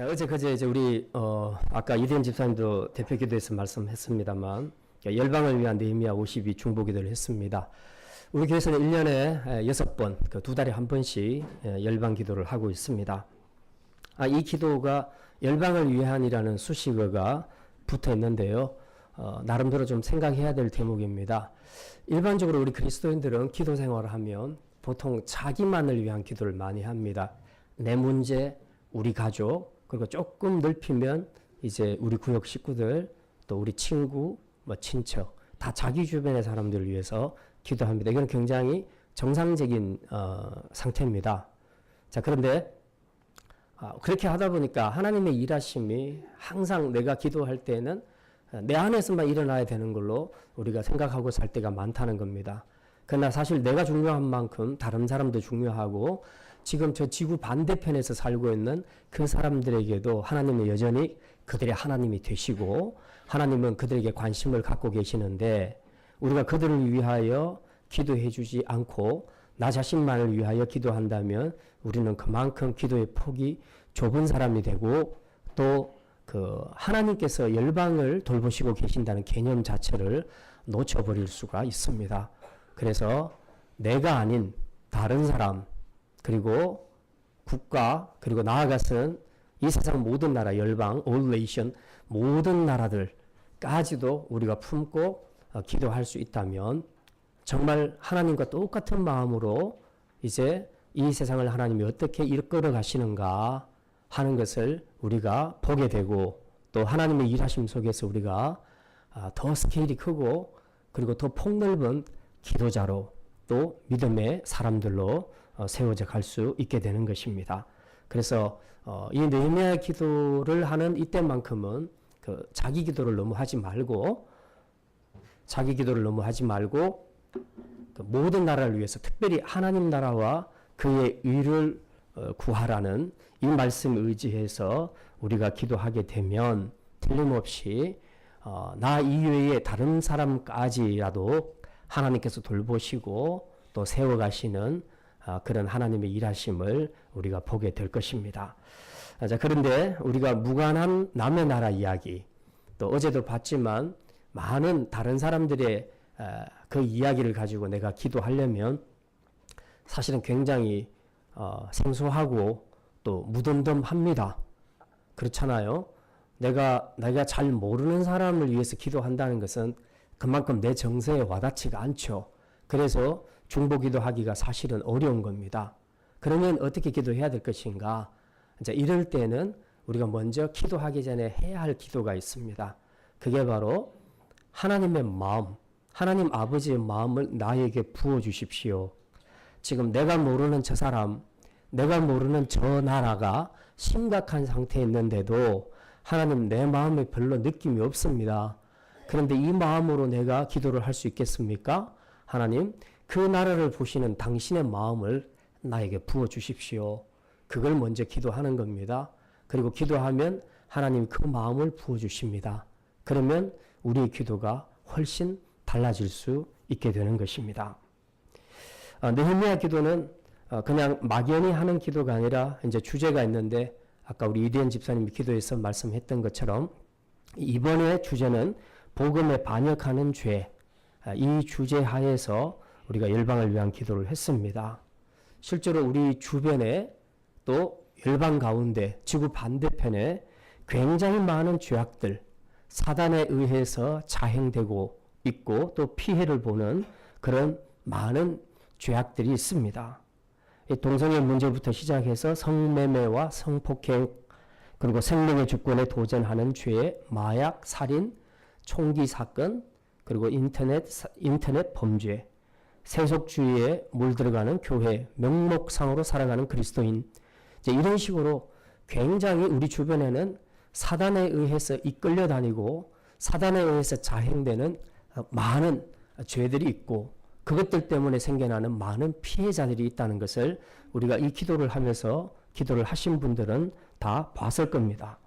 자, 어제 그제 이제 우리 아까 이대현 집사님도 대표 기도에서 말씀했습니다만 열방을 위한 느헤미야 52 중보 기도를 했습니다. 우리 교회에서는 1년에 6번, 그 2달에 한 번씩 열방 기도를 하고 있습니다. 이 기도가 열방을 위한이라는 수식어가 붙어 있는데요. 나름대로 좀 생각해야 될 대목입니다. 일반적으로 우리 그리스도인들은 기도 생활을 하면 보통 자기만을 위한 기도를 많이 합니다. 내 문제, 우리 가족, 그리고 조금 넓히면 이제 우리 구역 식구들, 또 우리 친구, 친척, 다 자기 주변의 사람들을 위해서 기도합니다. 이건 굉장히 정상적인 상태입니다. 자, 그런데 그렇게 하다 보니까 하나님의 일하심이 항상 내가 기도할 때는 내 안에서만 일어나야 되는 걸로 우리가 생각하고 살 때가 많다는 겁니다. 그러나 사실 내가 중요한 만큼 다른 사람도 중요하고 지금 저 지구 반대편에서 살고 있는 그 사람들에게도 하나님은 여전히 그들의 하나님이 되시고 하나님은 그들에게 관심을 갖고 계시는데 우리가 그들을 위하여 기도해 주지 않고 나 자신만을 위하여 기도한다면 우리는 그만큼 기도의 폭이 좁은 사람이 되고 또 그 하나님께서 열방을 돌보시고 계신다는 개념 자체를 놓쳐버릴 수가 있습니다. 그래서 내가 아닌 다른 사람 그리고 국가 그리고 나아가서는 이 세상 모든 나라 열방 all nation 모든 나라들까지도 우리가 품고 기도할 수 있다면 정말 하나님과 똑같은 마음으로 이제 이 세상을 하나님이 어떻게 이끌어 가시는가 하는 것을 우리가 보게 되고 또 하나님의 일하심 속에서 우리가 더 스케일이 크고 그리고 더 폭넓은 기도자로 또 믿음의 사람들로 세워져 갈 수 있게 되는 것입니다. 그래서 이 느헤미야 기도를 하는 이때만큼은 그 자기 기도를 너무 하지 말고 그 모든 나라를 위해서 특별히 하나님 나라와 그의 의를 구하라는 이 말씀을 의지해서 우리가 기도하게 되면 틀림없이 나 이외의 다른 사람까지라도 하나님께서 돌보시고 또 세워가시는 그런 하나님의 일하심을 우리가 보게 될 것입니다. 자, 그런데 우리가 무관한 남의 나라 이야기 또 어제도 봤지만 많은 다른 사람들의 그 이야기를 가지고 내가 기도하려면 사실은 굉장히 생소하고 또 무덤덤합니다. 그렇잖아요. 내가 잘 모르는 사람을 위해서 기도한다는 것은 그만큼 내 정서에 와닿지가 않죠. 그래서 중보 기도하기가 사실은 어려운 겁니다. 그러면 어떻게 기도해야 될 것인가? 이제 이럴 때는 우리가 먼저 기도하기 전에 해야 할 기도가 있습니다. 그게 바로 하나님의 마음, 하나님 아버지의 마음을 나에게 부어 주십시오. 지금 내가 모르는 저 사람, 내가 모르는 저 나라가 심각한 상태에 있는데도 하나님 내 마음에 별로 느낌이 없습니다. 그런데 이 마음으로 내가 기도를 할 수 있겠습니까? 하나님, 그 나라를 보시는 당신의 마음을 나에게 부어 주십시오. 그걸 먼저 기도하는 겁니다. 그리고 기도하면 하나님 그 마음을 부어 주십니다. 그러면 우리의 기도가 훨씬 달라질 수 있게 되는 것입니다. 느헤미야 기도는 그냥 막연히 하는 기도가 아니라 이제 주제가 있는데 아까 우리 이대현 집사님이 기도에서 말씀했던 것처럼 이번에 주제는 복음에 반역하는 죄, 이 주제 하에서 우리가 열방을 위한 기도를 했습니다. 실제로 우리 주변에 또 열방 가운데 지구 반대편에 굉장히 많은 죄악들, 사단에 의해서 자행되고 있고 또 피해를 보는 그런 많은 죄악들이 있습니다. 동성애 문제부터 시작해서 성매매와 성폭행 그리고 생명의 주권에 도전하는 죄, 마약, 살인, 총기 사건 그리고 인터넷 범죄, 세속주의에 물들어가는 교회, 명목상으로 살아가는 그리스도인 이제 이런 식으로 굉장히 우리 주변에는 사단에 의해서 이끌려 다니고 사단에 의해서 자행되는 많은 죄들이 있고 그것들 때문에 생겨나는 많은 피해자들이 있다는 것을 우리가 이 기도를 하면서 기도를 하신 분들은 다 봤을 겁니다.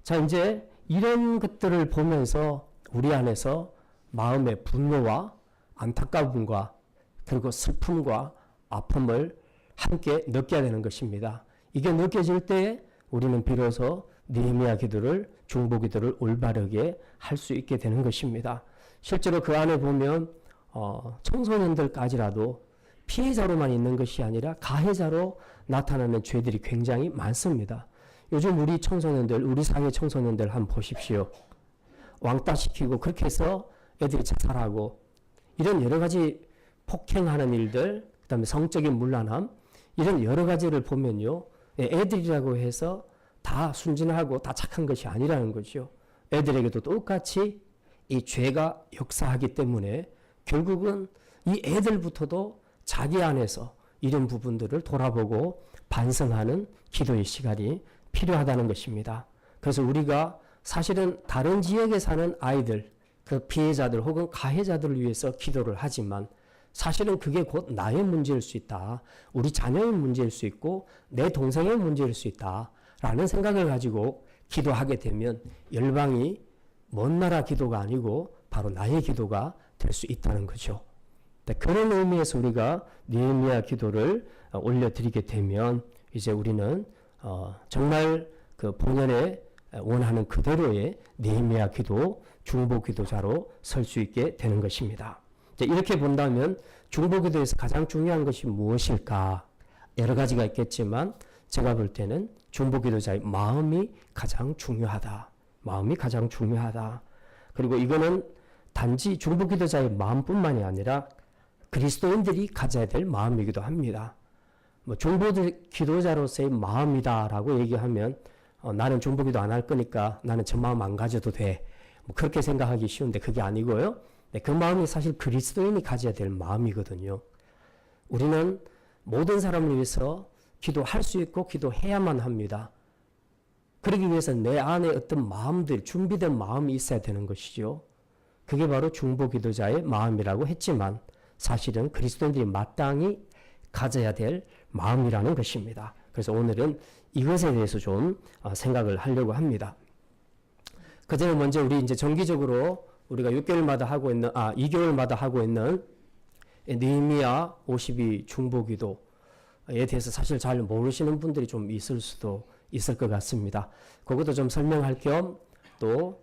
자, 이제 이런 것들을 보면서 우리 안에서 마음의 분노와 안타까움과 그리고 슬픔과 아픔을 함께 느껴야 되는 것입니다. 이게 느껴질 때 우리는 비로소 느헤미야 기도를, 중보 기도를 올바르게 할 수 있게 되는 것입니다. 실제로 그 안에 보면 청소년들까지라도 피해자로만 있는 것이 아니라 가해자로 나타나는 죄들이 굉장히 많습니다. 요즘 우리 청소년들, 우리 사회 청소년들 한번 보십시오. 왕따시키고 그렇게 해서 애들이 자살하고 이런 여러 가지 폭행하는 일들, 그 다음에 성적인 문란함, 이런 여러 가지를 보면요. 애들이라고 해서 다 순진하고 다 착한 것이 아니라는 거죠. 애들에게도 똑같이 이 죄가 역사하기 때문에 결국은 이 애들부터도 자기 안에서 이런 부분들을 돌아보고 반성하는 기도의 시간이 필요하다는 것입니다. 그래서 우리가 사실은 다른 지역에 사는 아이들, 그 피해자들 혹은 가해자들을 위해서 기도를 하지만 사실은 그게 곧 나의 문제일 수 있다. 우리 자녀의 문제일 수 있고 내 동생의 문제일 수 있다. 라는 생각을 가지고 기도하게 되면 열방이 먼 나라 기도가 아니고 바로 나의 기도가 될 수 있다는 거죠. 그런 의미에서 우리가 느헤미야 기도를 올려드리게 되면 이제 우리는 정말 그 본연의 원하는 그대로의 느헤미야 기도, 중보 기도자로 설 수 있게 되는 것입니다. 이렇게 본다면 중보 기도에서 가장 중요한 것이 무엇일까? 여러 가지가 있겠지만 제가 볼 때는 중보 기도자의 마음이 가장 중요하다. 마음이 가장 중요하다. 그리고 이거는 단지 중보 기도자의 마음뿐만이 아니라 그리스도인들이 가져야 될 마음이기도 합니다. 중보 기도자로서의 마음이다라고 얘기하면 나는 중보 기도 안 할 거니까 나는 저 마음 안 가져도 돼. 그렇게 생각하기 쉬운데 그게 아니고요. 그 마음이 사실 그리스도인이 가져야 될 마음이거든요. 우리는 모든 사람을 위해서 기도할 수 있고 기도해야만 합니다. 그러기 위해서 내 안에 어떤 마음들, 준비된 마음이 있어야 되는 것이죠. 그게 바로 중보 기도자의 마음이라고 했지만 사실은 그리스도인들이 마땅히 가져야 될 마음이라는 것입니다. 그래서 오늘은 이것에 대해서 좀 생각을 하려고 합니다. 그 전에 먼저 우리 이제 정기적으로 우리가 6개월마다 하고 있는, 2개월마다 하고 있는 느헤미야 52 중보 기도에 대해서 사실 잘 모르시는 분들이 좀 있을 수도 있을 것 같습니다. 그것도 좀 설명할 겸 또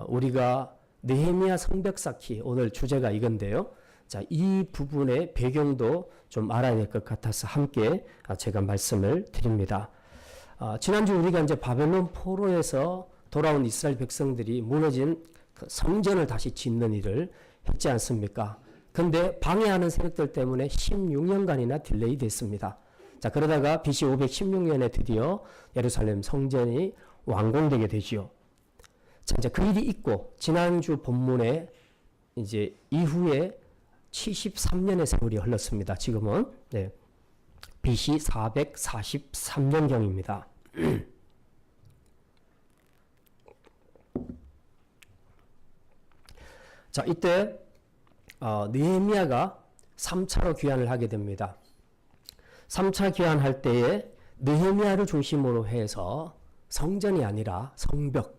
우리가 느헤미야 성벽 쌓기, 오늘 주제가 이건데요. 자, 이 부분의 배경도 좀 알아야 될 것 같아서 함께 제가 말씀을 드립니다. 지난주 우리가 이제 바벨론 포로에서 돌아온 이스라엘 백성들이 무너진 그 성전을 다시 짓는 일을 했지 않습니까? 근데 방해하는 세력들 때문에 16년간이나 딜레이 됐습니다. 자, 그러다가 BC 516년에 드디어 예루살렘 성전이 완공되게 되지요. 자, 이제 그 일이 있고, 지난주 본문에 이제 이후에 73년의 세월이 흘렀습니다. 지금은, 네. BC 443년경입니다. 자, 이때, 느헤미야가 3차로 귀환을 하게 됩니다. 3차 귀환할 때에 느헤미야를 중심으로 해서 성전이 아니라 성벽,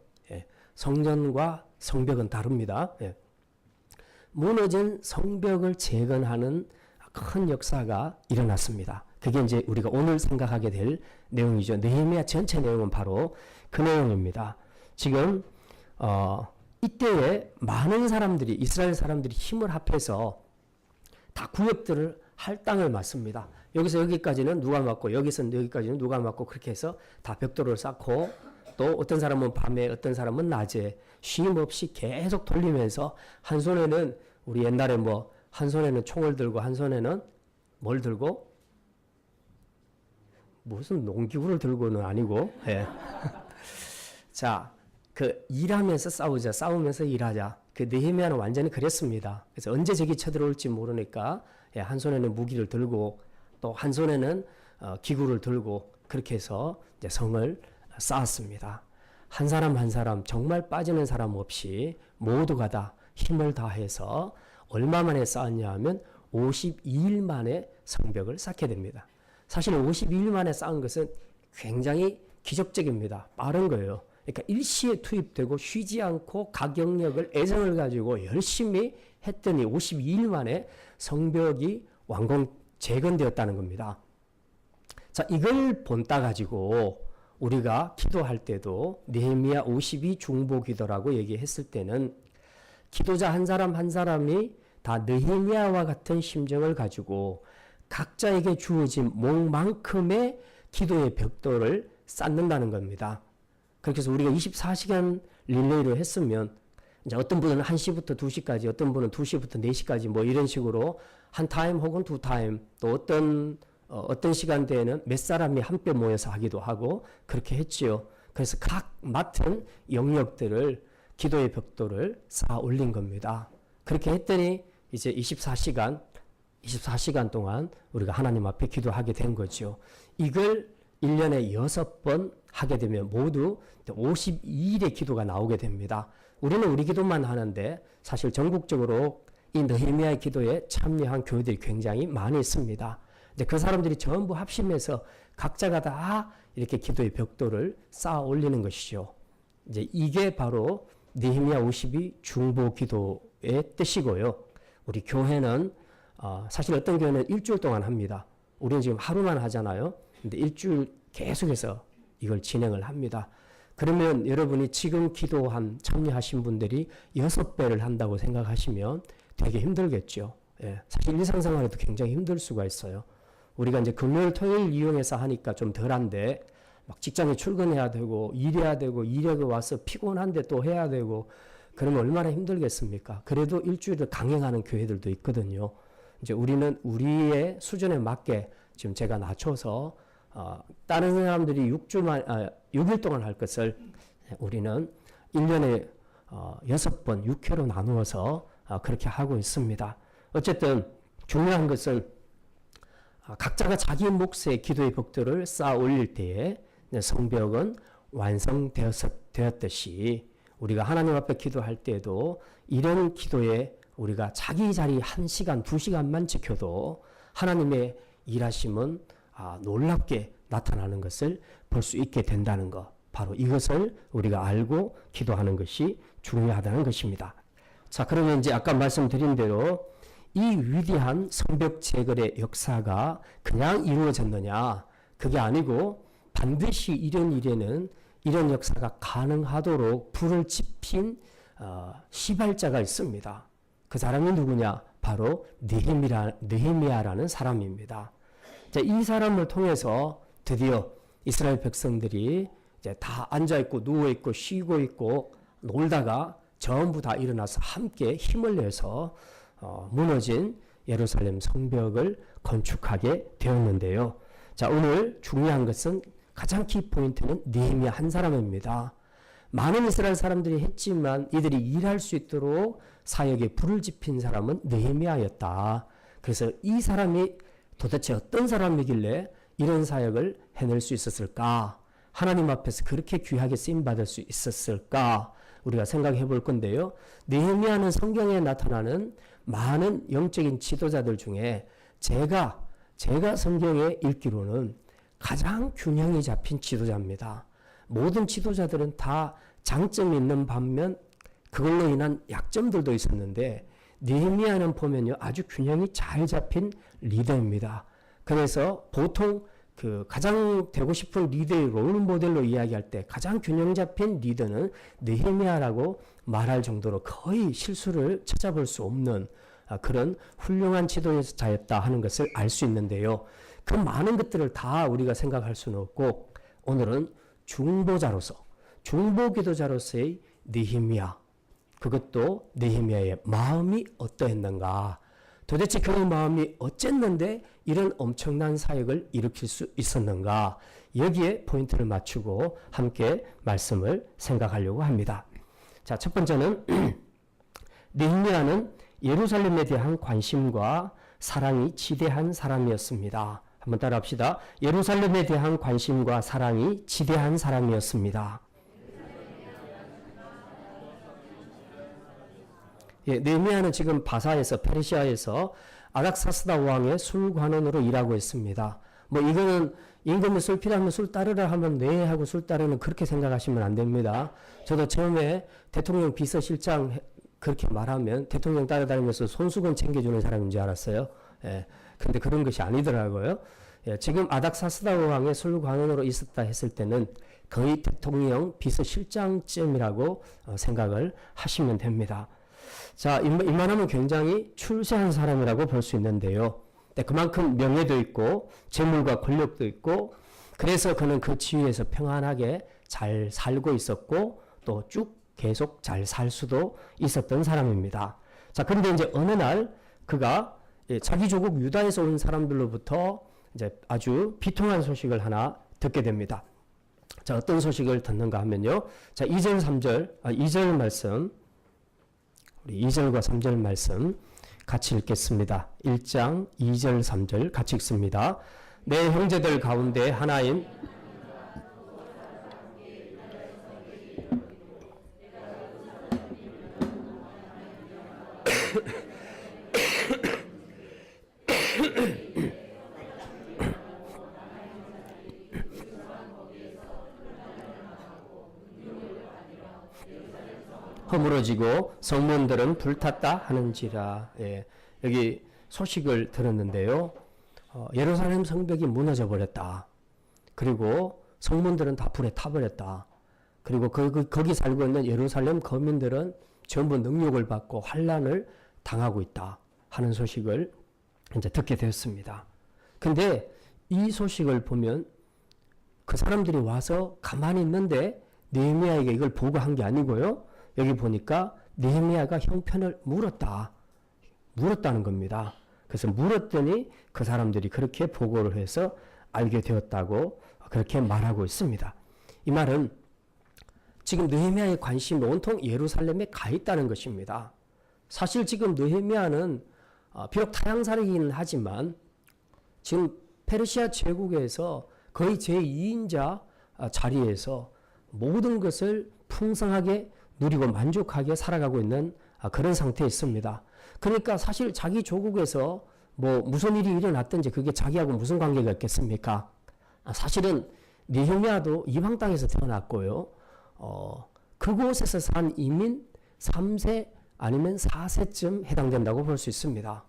성전과 성벽은 다릅니다. 무너진 성벽을 재건하는 큰 역사가 일어났습니다. 그게 이제 우리가 오늘 생각하게 될 내용이죠. 느헤미야 전체 내용은 바로 그 내용입니다. 지금 이때에 많은 사람들이, 이스라엘 사람들이 힘을 합해서 다 구역들을 할당을 맞습니다. 여기서 여기까지는 누가 맞고 여기서 여기까지는 누가 맞고 그렇게 해서 다 벽돌을 쌓고 또 어떤 사람은 밤에 어떤 사람은 낮에 쉼 없이 계속 돌리면서 한 손에는 우리 옛날에 한 손에는 총을 들고 한 손에는 뭘 들고? 무슨 농기구를 들고는 아니고 자, 그 일하면서 싸우자, 싸우면서 일하자. 그 느헤미야는 완전히 그랬습니다. 그래서 언제 적이 쳐들어올지 모르니까 한 손에는 무기를 들고 또 한 손에는 기구를 들고 그렇게 해서 이제 성을 쌓았습니다. 한 사람 한 사람 정말 빠지는 사람 없이 모두가 다 힘을 다해서 얼마 만에 쌓았냐 하면 52일 만에 성벽을 쌓게 됩니다. 사실 52일 만에 쌓은 것은 굉장히 기적적입니다. 빠른 거예요. 그러니까 일시에 투입되고 쉬지 않고 가경력을, 애정을 가지고 열심히 했더니 52일 만에 성벽이 재건되었다는 겁니다. 자, 이걸 본따 가지고 우리가 기도할 때도 느헤미야 52 중보 기도라고 얘기했을 때는 기도자 한 사람 한 사람이 다 느헤미야와 같은 심정을 가지고 각자에게 주어진 몫만큼의 기도의 벽돌을 쌓는다는 겁니다. 그렇게 해서 우리가 24시간 릴레이를 했으면 이제 어떤 분은 1시부터 2시까지, 어떤 분은 2시부터 4시까지 뭐 이런 식으로 한 타임 혹은 두 타임, 또 어떤 시간대에는 몇 사람이 함께 모여서 하기도 하고 그렇게 했지요. 그래서 각 맡은 영역들을 기도의 벽돌을 쌓아 올린 겁니다. 그렇게 했더니 이제 24시간 동안 우리가 하나님 앞에 기도하게 된 거죠. 이걸 1년에 6번 하게 되면 모두 52일의 기도가 나오게 됩니다. 우리는 우리 기도만 하는데 사실 전국적으로 이 느헤미야의 기도에 참여한 교회들이 굉장히 많이 있습니다. 근데 그 사람들이 전부 합심해서 각자가 다 이렇게 기도의 벽돌을 쌓아 올리는 것이죠. 이제 이게 바로 느헤미야 52 중보 기도의 뜻이고요. 우리 교회는 사실 어떤 교회는 일주일 동안 합니다. 우리는 지금 하루만 하잖아요. 근데 일주일 계속해서 이걸 진행을 합니다. 그러면 여러분이 지금 참여하신 분들이 6배를 한다고 생각하시면 되게 힘들겠죠. 예, 사실 일상생활에도 굉장히 힘들 수가 있어요. 우리가 이제 금요일, 토요일 이용해서 하니까 좀 덜한데 막 직장에 출근해야 되고 일해야 되고 일하고 와서 피곤한데 또 해야 되고 그러면 얼마나 힘들겠습니까? 그래도 일주일을 강행하는 교회들도 있거든요. 이제 우리는 우리의 수준에 맞게 지금 제가 낮춰서 다른 사람들이 6일 동안 할 것을 우리는 1년에 6번 6회로 나누어서 그렇게 하고 있습니다. 어쨌든 중요한 것은 각자가 자기 몫의 기도의 벽돌을 쌓아 올릴 때에 성벽은 완성되었듯이 우리가 하나님 앞에 기도할 때에도 이런 기도에 우리가 자기 자리 1시간, 2시간만 지켜도 하나님의 일하심은 놀랍게 나타나는 것을 볼 수 있게 된다는 것. 바로 이것을 우리가 알고 기도하는 것이 중요하다는 것입니다. 자, 그러면 이제 아까 말씀드린 대로 이 위대한 성벽 재건의 역사가 그냥 이루어졌느냐? 그게 아니고 반드시 이런 일에는 이런 역사가 가능하도록 불을 지핀 시발자가 있습니다. 그 사람이 누구냐? 바로 느헤미야라는 사람입니다. 자, 이 사람을 통해서 드디어 이스라엘 백성들이 이제 다 앉아있고 누워있고 쉬고 있고 놀다가 전부 다 일어나서 함께 힘을 내서 무너진 예루살렘 성벽을 건축하게 되었는데요. 자, 오늘 중요한 것은 가장 키포인트는 느헤미야 한 사람입니다. 많은 이스라엘 사람들이 했지만 이들이 일할 수 있도록 사역에 불을 지핀 사람은 느헤미야였다. 그래서 이 사람이 도대체 어떤 사람이길래 이런 사역을 해낼 수 있었을까? 하나님 앞에서 그렇게 귀하게 쓰임받을 수 있었을까? 우리가 생각해 볼 건데요. 느헤미야는 성경에 나타나는 많은 영적인 지도자들 중에 제가 성경에 읽기로는 가장 균형이 잡힌 지도자입니다. 모든 지도자들은 다 장점이 있는 반면 그걸로 인한 약점들도 있었는데 느헤미야는 보면요 아주 균형이 잘 잡힌 리더입니다. 그래서 보통 그 가장 되고 싶은 리더의 롤 모델로 이야기할 때 가장 균형 잡힌 리더는 느헤미야라고 말할 정도로 거의 실수를 찾아볼 수 없는 그런 훌륭한 지도자였다 하는 것을 알 수 있는데요. 그 많은 것들을 다 우리가 생각할 수는 없고 오늘은 중보기도자로서의 느헤미야, 그것도 느헤미야의 마음이 어떠했는가, 도대체 그의 마음이 어쨌는데 이런 엄청난 사역을 일으킬 수 있었는가, 여기에 포인트를 맞추고 함께 말씀을 생각하려고 합니다. 자, 첫 번째는 느헤미야는 예루살렘에 대한 관심과 사랑이 지대한 사람이었습니다. 한번 따라합시다. 예루살렘에 대한 관심과 사랑이 지대한 사람이었습니다. 예, 느헤미야는 지금 바사에서 페르시아에서 아닥사스다 왕의 술관원으로 일하고 있습니다. 뭐 이거는 임금이 술 필요하면 술 따르라 하면 네 하고 술 따르는 그렇게 생각하시면 안 됩니다. 저도 처음에 대통령 비서실장 그렇게 말하면 대통령 따라다니면서 손수건 챙겨주는 사람인 줄 알았어요. 예, 근데 그런 것이 아니더라고요. 지금 아닥사스다 왕의 술관원으로 있었다 했을 때는 거의 대통령 비서실장쯤이라고 생각을 하시면 됩니다. 자, 이만하면 굉장히 출세한 사람이라고 볼 수 있는데요. 그만큼 명예도 있고 재물과 권력도 있고 그래서 그는 그 지위에서 평안하게 잘 살고 있었고 또 쭉 계속 잘 살 수도 있었던 사람입니다. 자, 그런데 이제 어느 날 그가 자기 조국 유다에서 온 사람들로부터 이제 아주 비통한 소식을 하나 듣게 됩니다. 자, 어떤 소식을 듣는가 하면요. 자, 2절, 3절, 2절 말씀, 우리 2절과 3절 말씀 같이 읽겠습니다. 1장 2절, 3절 같이 읽습니다. 내 형제들 가운데 하나인 허물어지고 성문들은 불탔다 하는지라. 여기 소식을 들었는데요. 예루살렘 성벽이 무너져 버렸다. 그리고 성문들은 다 불에 타버렸다. 그리고 거기 살고 있는 예루살렘 거민들은 전부 능욕을 받고 환난을 당하고 있다 하는 소식을 이제 듣게 되었습니다. 근데 이 소식을 보면 그 사람들이 와서 가만히 있는데 느헤미야에게 이걸 보고한 게 아니고요. 여기 보니까 느헤미야가 형편을 물었다는 겁니다. 그래서 물었더니 그 사람들이 그렇게 보고를 해서 알게 되었다고 그렇게 말하고 있습니다. 이 말은 지금 느헤미야의 관심이 온통 예루살렘에 가 있다는 것입니다. 사실 지금 느헤미야는 비록 타향살이긴 하지만 지금 페르시아 제국에서 거의 제2인자 자리에서 모든 것을 풍성하게 누리고 만족하게 살아가고 있는 그런 상태에 있습니다. 그러니까 사실 자기 조국에서 뭐 무슨 일이 일어났든지 그게 자기하고 무슨 관계가 있겠습니까? 사실은 느헤미야도 이방 땅에서 태어났고요. 그곳에서 산 이민 3세 아니면 4세쯤 해당된다고 볼 수 있습니다.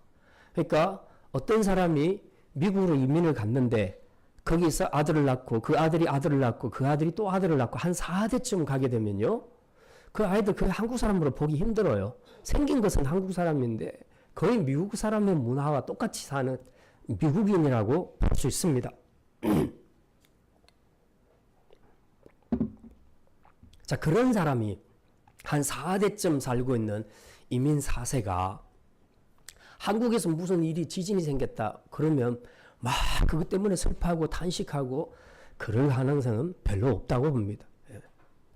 그러니까 어떤 사람이 미국으로 이민을 갔는데 거기서 아들을 낳고 그 아들이 아들을 낳고 그 아들이 또 아들을 낳고 한 4대쯤 가게 되면요. 그 아이들 그 한국 사람으로 보기 힘들어요. 생긴 것은 한국 사람인데 거의 미국 사람의 문화와 똑같이 사는 미국인이라고 볼 수 있습니다. 자, 그런 사람이 한 4대쯤 살고 있는 이민 4세가 한국에서 무슨 일이 지진이 생겼다 그러면 막 그것 때문에 슬퍼하고 탄식하고 그럴 가능성은 별로 없다고 봅니다.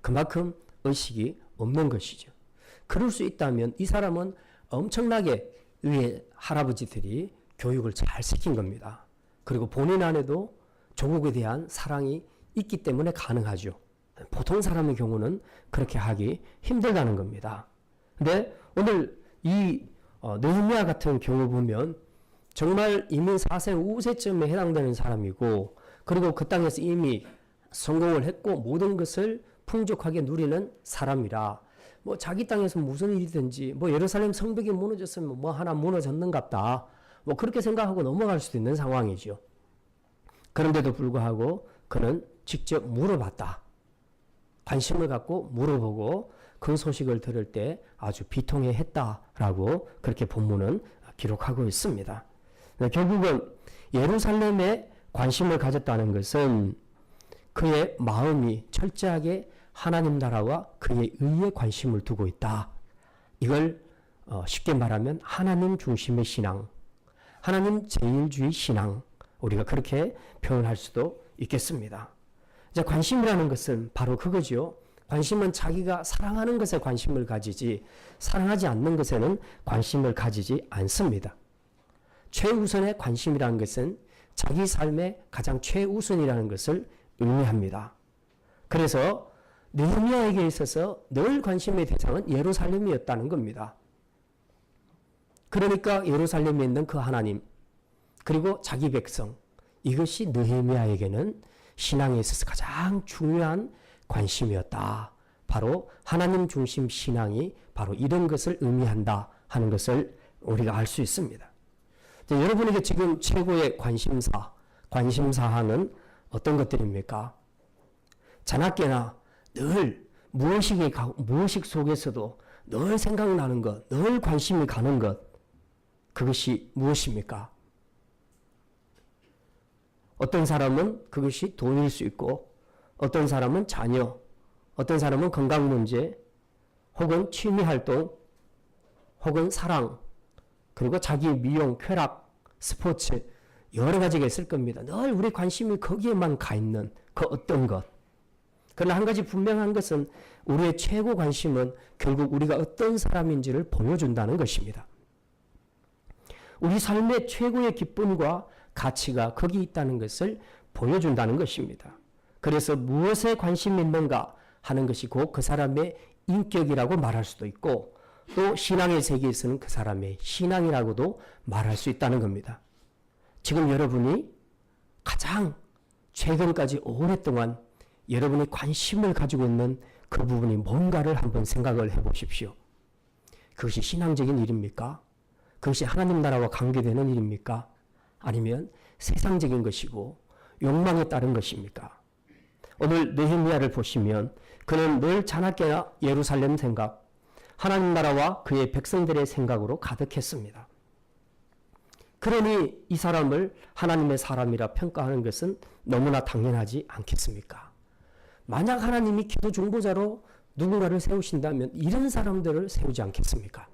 그만큼 의식이 없는 것이죠. 그럴 수 있다면 이 사람은 엄청나게 위에 할아버지들이 교육을 잘 시킨 겁니다. 그리고 본인 안에도 조국에 대한 사랑이 있기 때문에 가능하죠. 보통 사람의 경우는 그렇게 하기 힘들다는 겁니다. 근데 오늘 이 느헤미야 같은 경우 보면 정말 이민 4세, 5세쯤에 해당되는 사람이고 그리고 그 땅에서 이미 성공을 했고 모든 것을 풍족하게 누리는 사람이라 뭐 자기 땅에서 무슨 일이든지 뭐 예루살렘 성벽이 무너졌으면 뭐 하나 무너졌는갑다 뭐 그렇게 생각하고 넘어갈 수도 있는 상황이죠. 그런데도 불구하고 그는 직접 물어봤다. 관심을 갖고 물어보고 그 소식을 들을 때 아주 비통해했다라고 그렇게 본문은 기록하고 있습니다. 결국은 예루살렘에 관심을 가졌다는 것은 그의 마음이 철저하게 하나님 나라와 그의 의에 관심을 두고 있다. 이걸 쉽게 말하면 하나님 중심의 신앙, 하나님 제일주의 신앙, 우리가 그렇게 표현할 수도 있겠습니다. 이제 관심이라는 것은 바로 그거죠. 관심은 자기가 사랑하는 것에 관심을 가지지 사랑하지 않는 것에는 관심을 가지지 않습니다. 최우선의 관심이라는 것은 자기 삶의 가장 최우선이라는 것을 의미합니다. 그래서 느헤미야에게 있어서 늘 관심의 대상은 예루살렘이었다는 겁니다. 그러니까 예루살렘에 있는 그 하나님 그리고 자기 백성 이것이 느헤미야에게는 신앙에 있어서 가장 중요한 관심이었다. 바로 하나님 중심 신앙이 바로 이런 것을 의미한다 하는 것을 우리가 알 수 있습니다. 여러분에게 지금 최고의 관심사, 관심사항은 어떤 것들입니까? 자나깨나 늘 무의식 속에서도 늘 생각나는 것, 늘 관심이 가는 것, 그것이 무엇입니까? 어떤 사람은 그것이 돈일 수 있고, 어떤 사람은 자녀, 어떤 사람은 건강 문제, 혹은 취미 활동, 혹은 사랑, 그리고 자기 미용, 쾌락, 스포츠, 여러 가지가 있을 겁니다. 늘 우리 관심이 거기에만 가 있는 그 어떤 것. 그러나 한 가지 분명한 것은 우리의 최고 관심은 결국 우리가 어떤 사람인지를 보여준다는 것입니다. 우리 삶의 최고의 기쁨과 가치가 거기 있다는 것을 보여준다는 것입니다. 그래서 무엇에 관심이 있는가 하는 것이 곧 그 사람의 인격이라고 말할 수도 있고, 또 신앙의 세계에서는 그 사람의 신앙이라고도 말할 수 있다는 겁니다. 지금 여러분이 가장 최근까지 오랫동안 여러분이 관심을 가지고 있는 그 부분이 뭔가를 한번 생각을 해보십시오. 그것이 신앙적인 일입니까? 그것이 하나님 나라와 관계되는 일입니까? 아니면 세상적인 것이고 욕망에 따른 것입니까? 오늘 느헤미야를 보시면 그는 늘 자나깨나 예루살렘 생각, 하나님 나라와 그의 백성들의 생각으로 가득했습니다. 그러니 이 사람을 하나님의 사람이라 평가하는 것은 너무나 당연하지 않겠습니까? 만약 하나님이 기도 중보자로 누군가를 세우신다면 이런 사람들을 세우지 않겠습니까?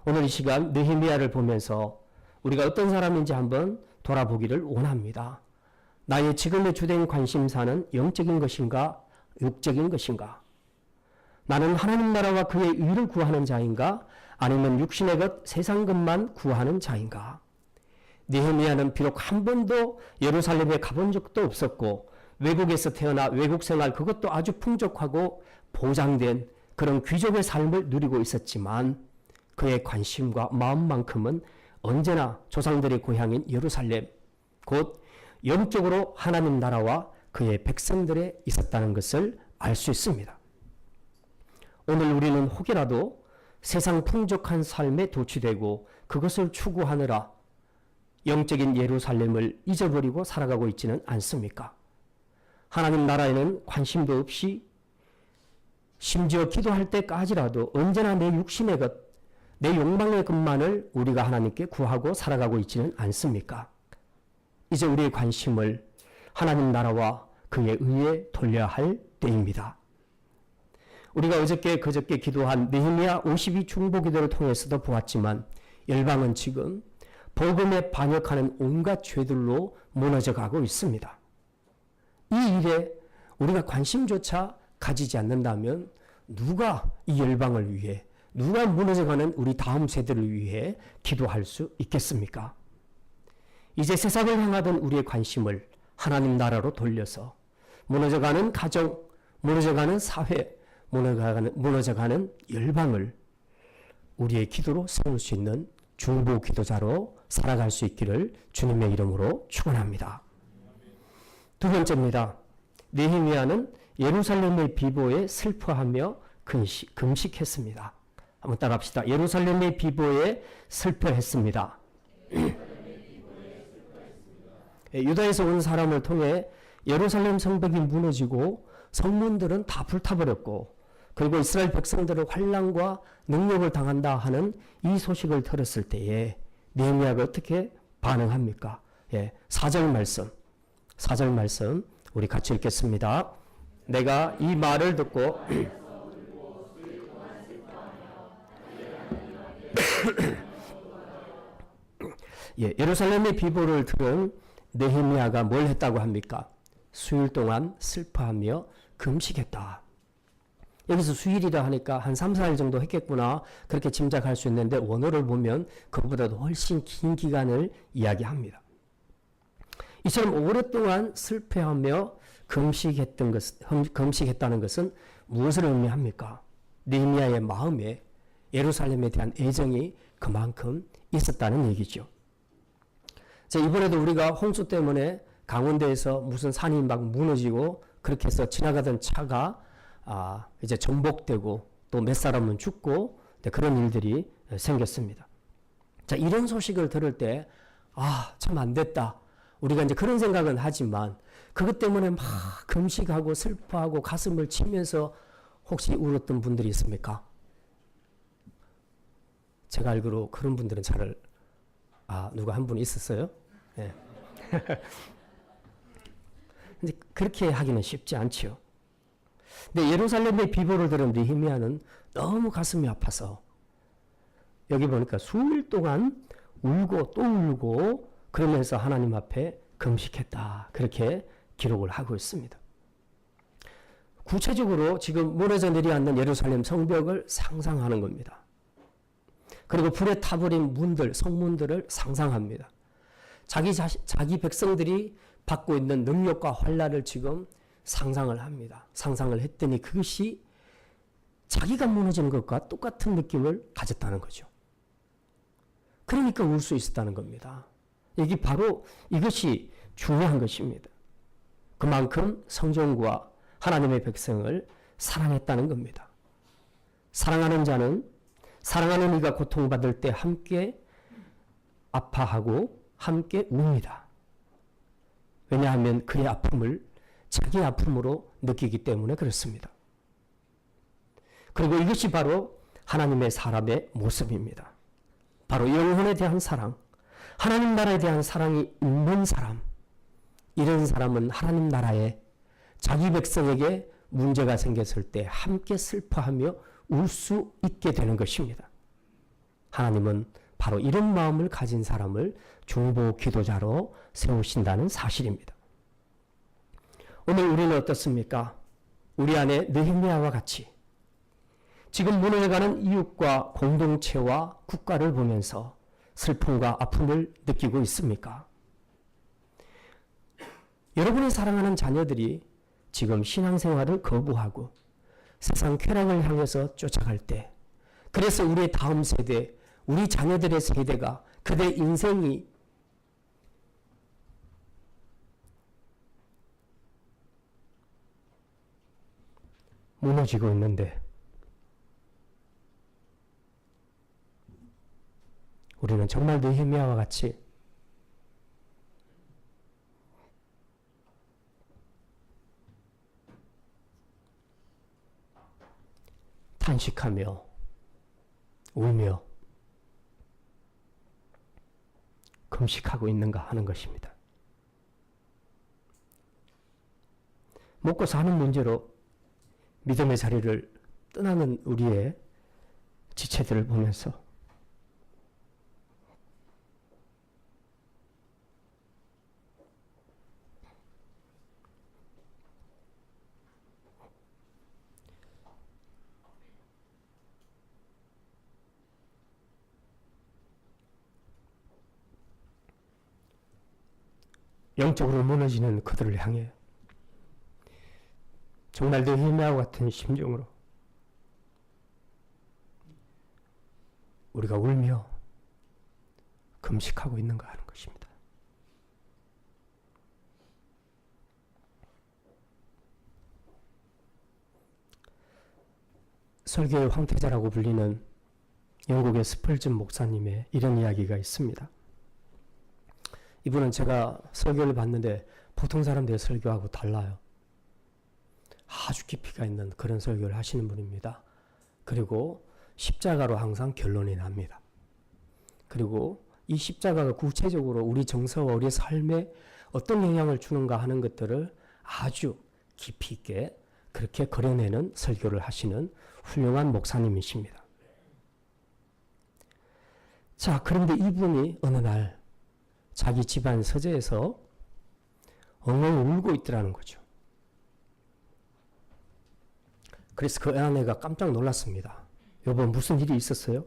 오늘 이 시간 느헤미야를 보면서 우리가 어떤 사람인지 한번 돌아보기를 원합니다. 나의 지금의 주된 관심사는 영적인 것인가, 육적인 것인가? 나는 하나님 나라와 그의 의를 구하는 자인가, 아니면 육신의 것, 세상 것만 구하는 자인가? 느헤미야는 비록 한 번도 예루살렘에 가본 적도 없었고, 외국에서 태어나 외국 생활 그것도 아주 풍족하고 보장된 그런 귀족의 삶을 누리고 있었지만, 그의 관심과 마음만큼은 언제나 조상들의 고향인 예루살렘, 곧 영적으로 하나님 나라와 그의 백성들에 있었다는 것을 알 수 있습니다. 오늘 우리는 혹이라도 세상 풍족한 삶에 도취되고 그것을 추구하느라 영적인 예루살렘을 잊어버리고 살아가고 있지는 않습니까? 하나님 나라에는 관심도 없이 심지어 기도할 때까지라도 언제나 내 육신의 것, 내 욕망의 것만을 우리가 하나님께 구하고 살아가고 있지는 않습니까? 이제 우리의 관심을 하나님 나라와 그의 의에 돌려야 할 때입니다. 우리가 어저께 그저께 기도한 느헤미야 52 중보 기도를 통해서도 보았지만 열방은 지금 복음에 반역하는 온갖 죄들로 무너져 가고 있습니다. 이 일에 우리가 관심조차 가지지 않는다면 누가 이 열방을 위해, 누가 무너져가는 우리 다음 세대를 위해 기도할 수 있겠습니까? 이제 세상을 향하던 우리의 관심을 하나님 나라로 돌려서 무너져가는 가정, 무너져가는 사회, 무너져가는 열방을 우리의 기도로 세울 수 있는 중보 기도자로 살아갈 수 있기를 주님의 이름으로 축원합니다. 두 번째입니다. 느헤미야는 예루살렘의 비보에 슬퍼하며 금식했습니다. 한번 따라합시다. 예루살렘의 비보에 슬퍼했습니다. 유다에서 온 사람을 통해 예루살렘 성벽이 무너지고 성문들은 다 불타버렸고, 그리고 이스라엘 백성들은 환난과 능력을 당한다 하는 이 소식을 들었을 때에 느헤미야가 어떻게 반응합니까? 4절 말씀 우리 같이 읽겠습니다. 내가 이 말을 듣고 예루살렘의 비보를 들은 느헤미야가 뭘 했다고 합니까? 수일 동안 슬퍼하며 금식했다. 여기서 수일이라 하니까 한 3, 4일 정도 했겠구나 그렇게 짐작할 수 있는데 원어를 보면 그보다도 훨씬 긴 기간을 이야기합니다. 이처럼 오랫동안 슬퍼하며 금식했다는 것은 무엇을 의미합니까? 느헤미야의 마음에 예루살렘에 대한 애정이 그만큼 있었다는 얘기죠. 자, 이번에도 우리가 홍수 때문에 강원도에서 무슨 산이 막 무너지고 그렇게 해서 지나가던 차가 이제 전복되고 또 몇 사람은 죽고 그런 일들이 생겼습니다. 자, 이런 소식을 들을 때 참 안 됐다. 우리가 이제 그런 생각은 하지만 그것 때문에 막 금식하고 슬퍼하고 가슴을 치면서 혹시 울었던 분들이 있습니까? 제가 알기로 그런 분들은 누가 한 분 있었어요? 네. 근데 그렇게 하기는 쉽지 않지요. 근데 예루살렘의 비보를 들은 느헤미야는 너무 가슴이 아파서 여기 보니까 수일 동안 울고 또 울고 그러면서 하나님 앞에 금식했다. 그렇게 기록을 하고 있습니다. 구체적으로 지금 무너져 내려앉는 예루살렘 성벽을 상상하는 겁니다. 그리고 불에 타버린 문들, 성문들을 상상합니다. 자기 백성들이 받고 있는 능력과 환난을 지금 상상을 합니다. 상상을 했더니 그것이 자기가 무너지는 것과 똑같은 느낌을 가졌다는 거죠. 그러니까 울 수 있었다는 겁니다. 여기 바로 이것이 중요한 것입니다. 그만큼 성전과 하나님의 백성을 사랑했다는 겁니다. 사랑하는 자는 사랑하는 이가 고통받을 때 함께 아파하고 함께 웁니다. 왜냐하면 그의 아픔을 자기 아픔으로 느끼기 때문에 그렇습니다. 그리고 이것이 바로 하나님의 사람의 모습입니다. 바로 영혼에 대한 사랑, 하나님 나라에 대한 사랑이 있는 사람, 이런 사람은 하나님 나라에 자기 백성에게 문제가 생겼을 때 함께 슬퍼하며 울 수 있게 되는 것입니다. 하나님은 바로 이런 마음을 가진 사람을 중보 기도자로 세우신다는 사실입니다. 오늘 우리는 어떻습니까? 우리 안에 느헤미야와 같이 지금 무너져가는 이웃과 공동체와 국가를 보면서 슬픔과 아픔을 느끼고 있습니까? 여러분이 사랑하는 자녀들이 지금 신앙생활을 거부하고 세상 쾌락을 향해서 쫓아갈 때, 그래서 우리의 다음 세대, 우리 자녀들의 세대가 그들의 인생이 무너지고 있는데 우리는 정말 느헤미야와 같이 탄식하며 울며 금식하고 있는가 하는 것입니다. 먹고 사는 문제로 믿음의 자리를 떠나는 우리의 지체들을 보면서 영적으로 무너지는 그들을 향해 정말 느헤미야와 같은 심정으로 우리가 울며 금식하고 있는가 하는 것입니다. 설교의 황태자라고 불리는 영국의 스펄전 목사님의 이런 이야기가 있습니다. 이분은 제가 설교를 봤는데 보통 사람들의 설교하고 달라요. 아주 깊이가 있는 그런 설교를 하시는 분입니다. 그리고 십자가로 항상 결론이 납니다. 그리고 이 십자가가 구체적으로 우리 정서와 우리 삶에 어떤 영향을 주는가 하는 것들을 아주 깊이 있게 그렇게 그려내는 설교를 하시는 훌륭한 목사님이십니다. 자, 그런데 이분이 어느 날 자기 집안 서재에서 엉엉 울고 있더라는 거죠. 그래서 그 아내가 깜짝 놀랐습니다. 여보, 무슨 일이 있었어요?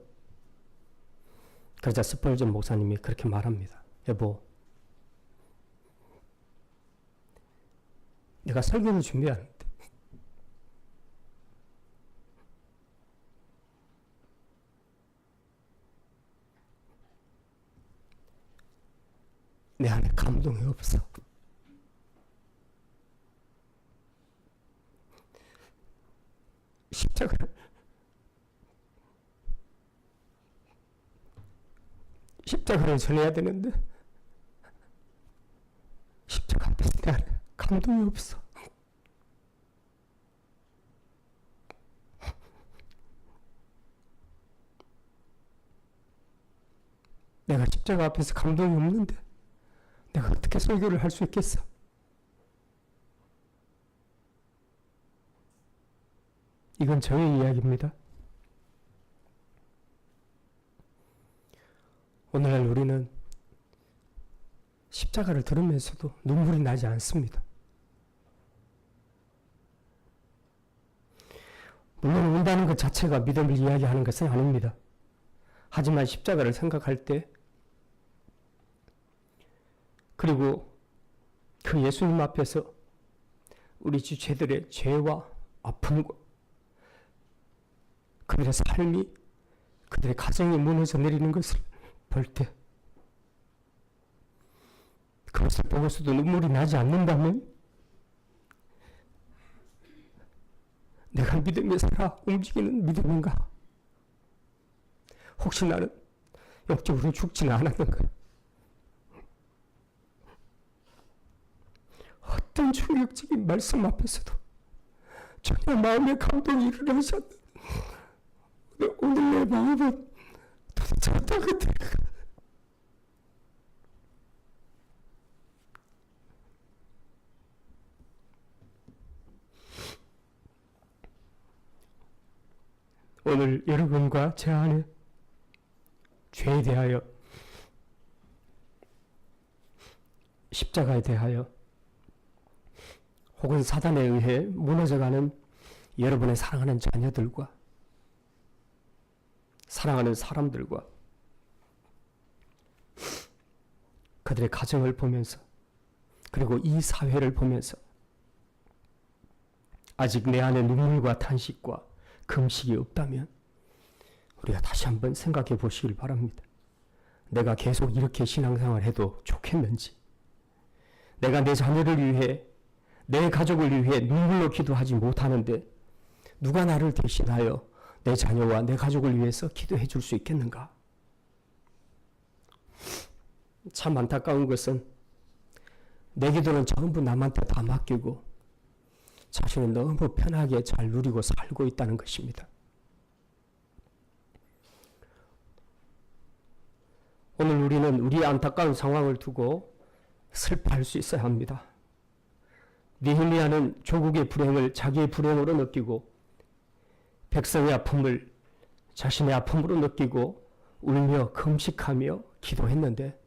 그러자 스펄전 목사님이 그렇게 말합니다. 여보, 내가 설교를 준비하는데 내 안에 감동이 없어. 십자가를 전해야 되는데 감동이 없어. 내가 십자가 앞에서 감동이 없는데 내가 어떻게 설교를 할 수 있겠어? 이건 저의 이야기입니다. 오늘날 우리는 십자가를 들으면서도 눈물이 나지 않습니다. 물론 운다는 것 자체가 믿음을 이야기하는 것은 아닙니다. 하지만 십자가를 생각할 때 그리고 그 예수님 앞에서 우리 주체들의 죄와 아픔과 그들의 삶이 그들의 가정이 무너져 내리는 것을 볼 때 그것을 보고서도 눈물이 나지 않는다면 내가 믿음에 살아 움직이는 믿음인가? 혹시 나는 영적으로 죽지는 않았는가? 어떤 충격적인 말씀 앞에서도 전혀 마음의 감동이 일어나지 않는 오늘 내 마음은 도대체 어떤 것들까? 오늘 여러분과 제 안에 죄에 대하여 십자가에 대하여 혹은 사단에 의해 무너져가는 여러분의 사랑하는 자녀들과 사랑하는 사람들과 그들의 가정을 보면서 그리고 이 사회를 보면서 아직 내 안에 눈물과 탄식과 금식이 없다면 우리가 다시 한번 생각해 보시길 바랍니다. 내가 계속 이렇게 신앙생활을 해도 좋겠는지, 내가 내 자녀를 위해 내 가족을 위해 눈물로 기도하지 못하는데 누가 나를 대신하여 내 자녀와 내 가족을 위해서 기도해 줄 수 있겠는가? 참 안타까운 것은 내 기도는 전부 남한테 다 맡기고 자신은 너무 편하게 잘 누리고 살고 있다는 것입니다. 오늘 우리는 우리의 안타까운 상황을 두고 슬퍼할 수 있어야 합니다. 느헤미야는 조국의 불행을 자기의 불행으로 느끼고 백성의 아픔을 자신의 아픔으로 느끼고 울며 금식하며 기도했는데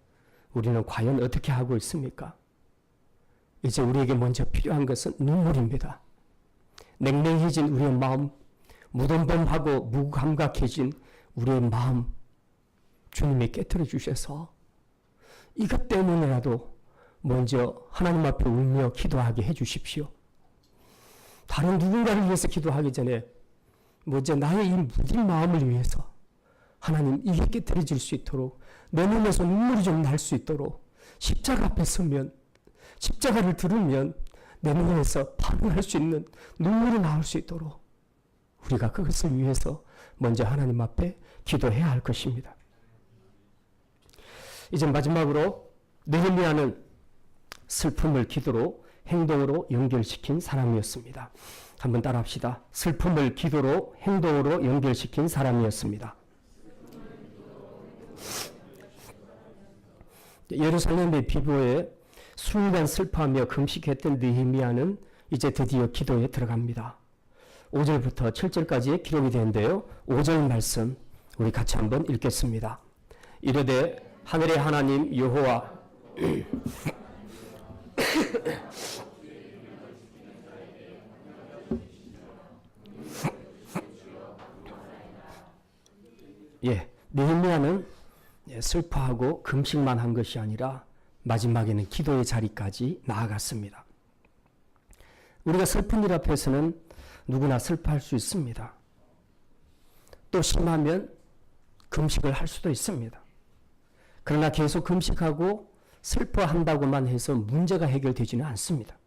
우리는 과연 어떻게 하고 있습니까? 이제 우리에게 먼저 필요한 것은 눈물입니다. 냉랭해진 우리의 마음, 무덤덤하고 무감각해진 우리의 마음 주님이 깨트려 주셔서 이것 때문에라도 먼저 하나님 앞에 울며 기도하게 해 주십시오. 다른 누군가를 위해서 기도하기 전에 먼저 나의 이 무딘 마음을 위해서 하나님 이게 깨트려질 수 있도록 내 눈에서 눈물이 좀 날 수 있도록 십자가 앞에 서면 십자가를 들으면 내 눈에서 반응할 수 있는 눈물이 나올 수 있도록 우리가 그것을 위해서 먼저 하나님 앞에 기도해야 할 것입니다. 이제 마지막으로 느헤미야는 슬픔을 기도로 행동으로 연결시킨 사람이었습니다. 한번 따라합시다. 슬픔을 기도로 행동으로 연결시킨 사람이었습니다. 예루살렘의 비보에 수일간 슬퍼하며 금식했던 느헤미야는 이제 드디어 기도에 들어갑니다. 5절부터 7절까지 기록이 되는데요. 5절 말씀 우리 같이 한번 읽겠습니다. 이르되 하늘의 하나님 여호와 느헤미야는 슬퍼하고 금식만 한 것이 아니라 마지막에는 기도의 자리까지 나아갔습니다. 우리가 슬픈 일 앞에서는 누구나 슬퍼할 수 있습니다. 또 심하면 금식을 할 수도 있습니다. 그러나 계속 금식하고 슬퍼한다고만 해서 문제가 해결되지는 않습니다.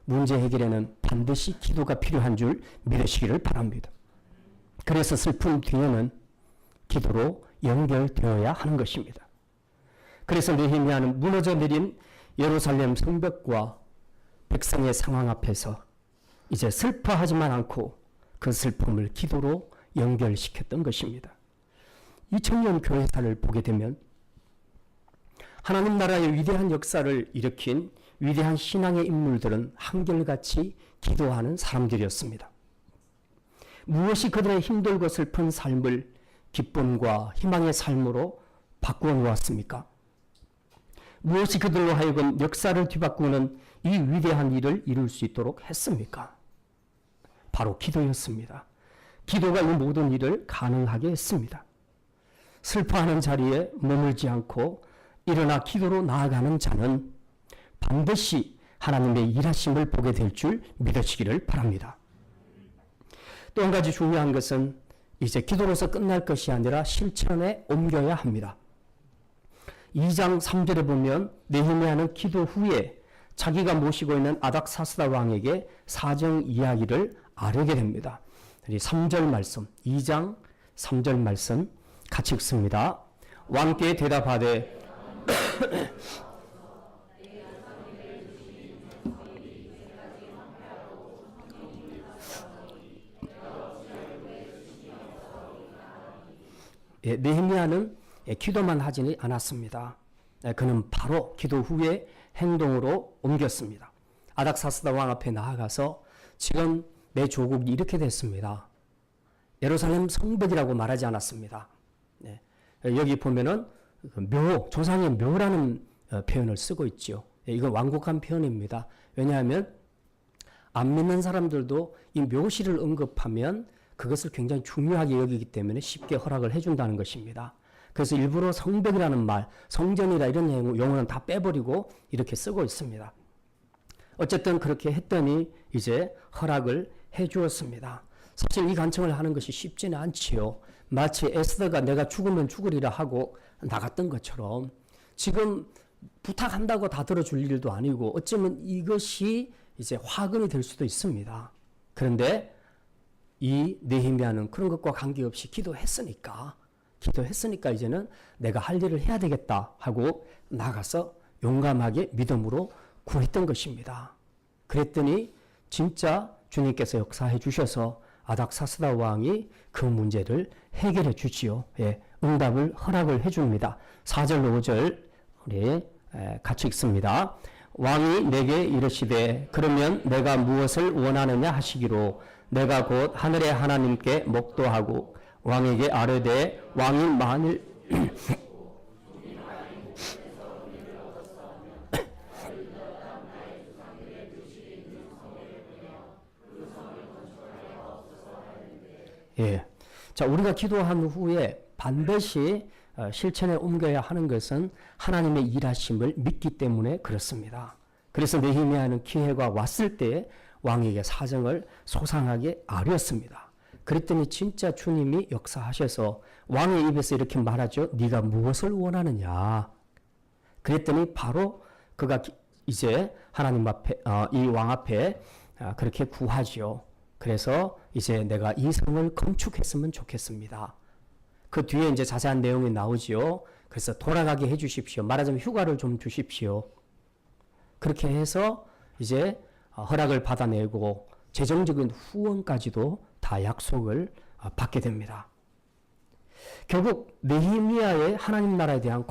문제 해결에는 반드시 기도가 필요한 줄 믿으시기를 바랍니다. 그래서 슬픔 뒤에는 기도로 연결되어야 하는 것입니다. 그래서 느헤미야는 무너져 내린 예루살렘 성벽과 백성의 상황 앞에서 이제 슬퍼하지만 않고 그 슬픔을 기도로 연결시켰던 것입니다. 2000년 교회사를 보게 되면 하나님 나라의 위대한 역사를 일으킨 위대한 신앙의 인물들은 한결같이 기도하는 사람들이었습니다. 무엇이 그들의 힘들고 슬픈 삶을 기쁨과 희망의 삶으로 바꾸어 놓았습니까? 무엇이 그들로 하여금 역사를 뒤바꾸는 이 위대한 일을 이룰 수 있도록 했습니까? 바로 기도였습니다. 기도가 이 모든 일을 가능하게 했습니다. 슬퍼하는 자리에 머물지 않고 일어나 기도로 나아가는 자는 반드시 하나님의 일하심을 보게 될 줄 믿으시기를 바랍니다. 또 한 가지 중요한 것은 이제 기도로서 끝날 것이 아니라 실천에 옮겨야 합니다. 2장 3절에 보면 느헤미야는 기도 후에 자기가 모시고 있는 아닥사스다 왕에게 사정 이야기를 아뢰게 됩니다. 3절 말씀, 2장 3절 말씀 같이 읽습니다. 왕께 대답하되 느헤미야는 기도만 하지 않았습니다. 그는 바로 기도 후에 행동으로 옮겼습니다. 아닥사스다 왕 앞에 나아가서 지금 내 조국이 이렇게 됐습니다. 예루살렘 성벽이라고 말하지 않았습니다. 여기 보면은 묘, 조상의 묘라는 표현을 쓰고 있죠. 이건 완곡한 표현입니다. 왜냐하면 안 믿는 사람들도 이 묘시를 언급하면 그것을 굉장히 중요하게 여기기 때문에 쉽게 허락을 해준다는 것입니다. 그래서 일부러 성벽이라는 말, 성전이라 이런 용어는 다 빼버리고 이렇게 쓰고 있습니다. 어쨌든 그렇게 했더니 이제 허락을 해주었습니다. 사실 이 간청을 하는 것이 쉽지는 않지요. 마치 에스더가 내가 죽으면 죽으리라 하고 나갔던 것처럼 지금 부탁한다고 다 들어줄 일도 아니고 어쩌면 이것이 이제 화근이 될 수도 있습니다. 그런데 이 느헤미야는 그런 것과 관계없이 기도했으니까 이제는 내가 할 일을 해야 되겠다 하고 나가서 용감하게 믿음으로 구했던 것입니다. 그랬더니 진짜 주님께서 역사해 주셔서 아닥사스다 왕이 그 문제를 해결해 주지요. 응답을 허락을 해 줍니다. 4절 5절 우리 같이 읽습니다. 왕이 내게 이르시되 그러면 내가 무엇을 원하느냐 하시기로 내가 곧 하늘의 하나님께 목도하고 왕에게 아뢰되 왕이 만일 자, 우리가 기도한 후에 반드시 실천에 옮겨야 하는 것은 하나님의 일하심을 믿기 때문에 그렇습니다. 그래서 느헤미야는 기회가 왔을 때 왕에게 사정을 소상하게 아뢰었습니다. 그랬더니 진짜 주님이 역사하셔서 왕의 입에서 이렇게 말하죠. 네가 무엇을 원하느냐. 그랬더니 바로 그가 이제 하나님 앞에 이 왕 앞에 그렇게 구하지요. 그래서 이제 내가 이 성을 건축했으면 좋겠습니다. 그 뒤에 이제 자세한 내용이 나오지요. 그래서 돌아가게 해 주십시오. 말하자면 휴가를 좀 주십시오. 그렇게 해서 이제 허락을 받아내고 재정적인 후원까지도 다 약속을 받게 됩니다. 결국 느헤미야의 하나님 나라에 대한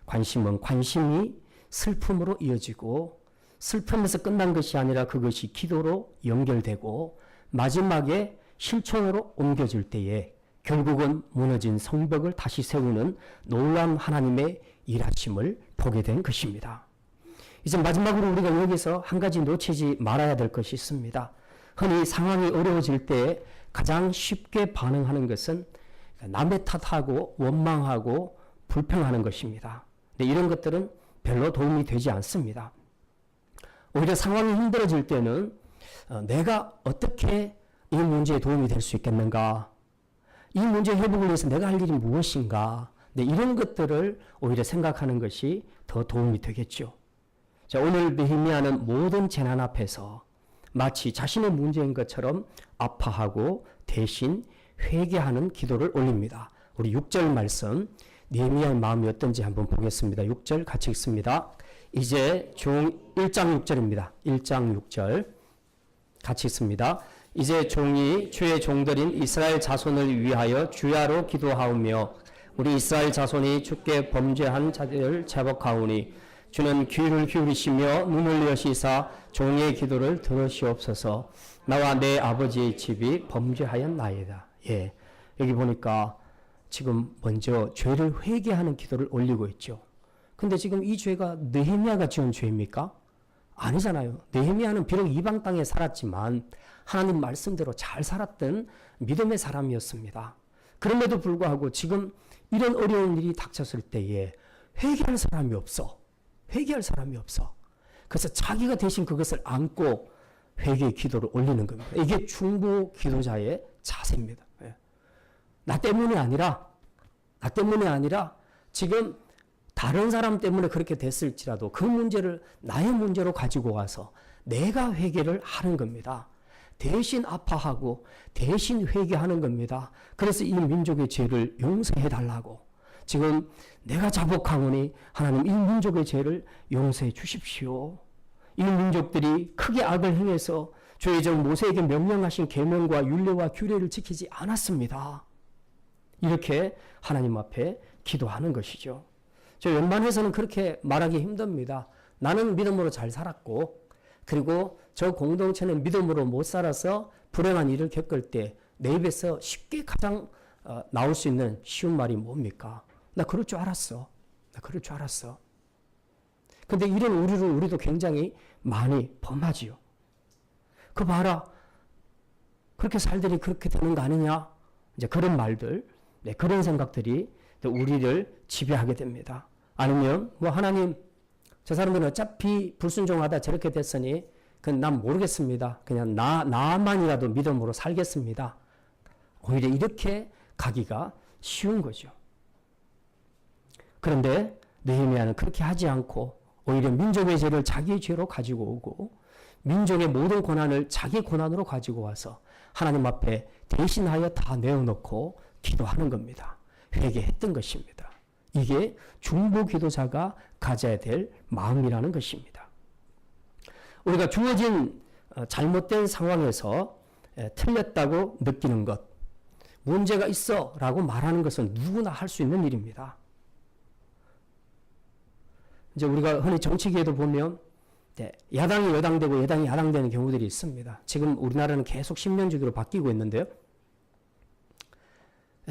관심이 슬픔으로 이어지고 슬픔에서 끝난 것이 아니라 그것이 기도로 연결되고 마지막에 실천으로 옮겨질 때에 결국은 무너진 성벽을 다시 세우는 놀라운 하나님의 일하심을 보게 된 것입니다. 이제 마지막으로 우리가 여기서 한 가지 놓치지 말아야 될 것이 있습니다. 흔히 상황이 어려워질 때 가장 쉽게 반응하는 것은 남의 탓하고 원망하고 불평하는 것입니다. 근데 이런 것들은 별로 도움이 되지 않습니다. 오히려 상황이 힘들어질 때는 내가 어떻게 이 문제에 도움이 될 수 있겠는가? 이 문제 회복을 위해서 내가 할 일이 무엇인가? 이런 것들을 오히려 생각하는 것이 더 도움이 되겠죠. 자, 오늘 느헤미야는 모든 재난 앞에서 마치 자신의 문제인 것처럼 아파하고 대신 회개하는 기도를 올립니다. 우리 6절 말씀 느헤미야의 마음이 어떤지 한번 보겠습니다. 6절 같이 읽습니다. 이제 종 1장 6절입니다. 1장 6절 같이 읽습니다. 이제 종이 주의 종들인 이스라엘 자손을 위하여 주야로 기도하오며 우리 이스라엘 자손이 주께 범죄한 자들을 제법하오니 주는 귀를 기울이시며 눈을 여시사 종의 기도를 들으시옵소서. 나와 내 아버지의 집이 범죄하였나이다. 예, 여기 보니까 지금 먼저 죄를 회개하는 기도를 올리고 있죠. 근데 지금 이 죄가 느헤미야가 지은 죄입니까? 아니잖아요. 느헤미야는 비록 이방 땅에 살았지만 하나님 말씀대로 잘 살았던 믿음의 사람이었습니다. 그럼에도 불구하고 지금 이런 어려운 일이 닥쳤을 때에 회개할 사람이 없어. 회개할 사람이 없어. 그래서 자기가 대신 그것을 안고 회개의 기도를 올리는 겁니다. 이게 중보 기도자의 자세입니다. 나 때문이 아니라 지금 다른 사람 때문에 그렇게 됐을지라도 그 문제를 나의 문제로 가지고 와서 내가 회개를 하는 겁니다. 대신 아파하고 대신 회개하는 겁니다. 그래서 이 민족의 죄를 용서해 달라고. 지금 내가 자복하오니 하나님 이 민족의 죄를 용서해 주십시오. 이 민족들이 크게 악을 행해서 주의 종 모세에게 명령하신 계명과 율례와 규례를 지키지 않았습니다. 이렇게 하나님 앞에 기도하는 것이죠. 저 웬만해서는 그렇게 말하기 힘듭니다. 나는 믿음으로 잘 살았고 그리고 저 공동체는 믿음으로 못 살아서 불행한 일을 겪을 때 내 입에서 쉽게 가장 나올 수 있는 쉬운 말이 뭡니까? 나 그럴 줄 알았어. 근데 이런 오류를 우리도 굉장히 많이 범하지요. 그 봐라. 그렇게 살더니 그렇게 되는 거 아니냐? 이제 그런 말들, 그런 생각들이 우리를 지배하게 됩니다. 아니면 뭐 하나님 저 사람들은 어차피 불순종하다 저렇게 됐으니 그건 난 모르겠습니다. 그냥 나만이라도 믿음으로 살겠습니다. 오히려 이렇게 가기가 쉬운 거죠. 그런데 느헤미야는 그렇게 하지 않고 오히려 민족의 죄를 자기의 죄로 가지고 오고 민족의 모든 고난을 자기 고난으로 가지고 와서 하나님 앞에 대신하여 다 내어놓고 기도하는 겁니다. 회개했던 것입니다. 이게 중보 기도자가 가져야 될 마음이라는 것입니다. 우리가 주어진 잘못된 상황에서 틀렸다고 느끼는 것, 문제가 있어 라고 말하는 것은 누구나 할 수 있는 일입니다. 이제 우리가 흔히 정치계에도 보면 야당이 여당되고 여당이 야당되는 경우들이 있습니다. 지금 우리나라는 계속 신면주기로 바뀌고 있는데요.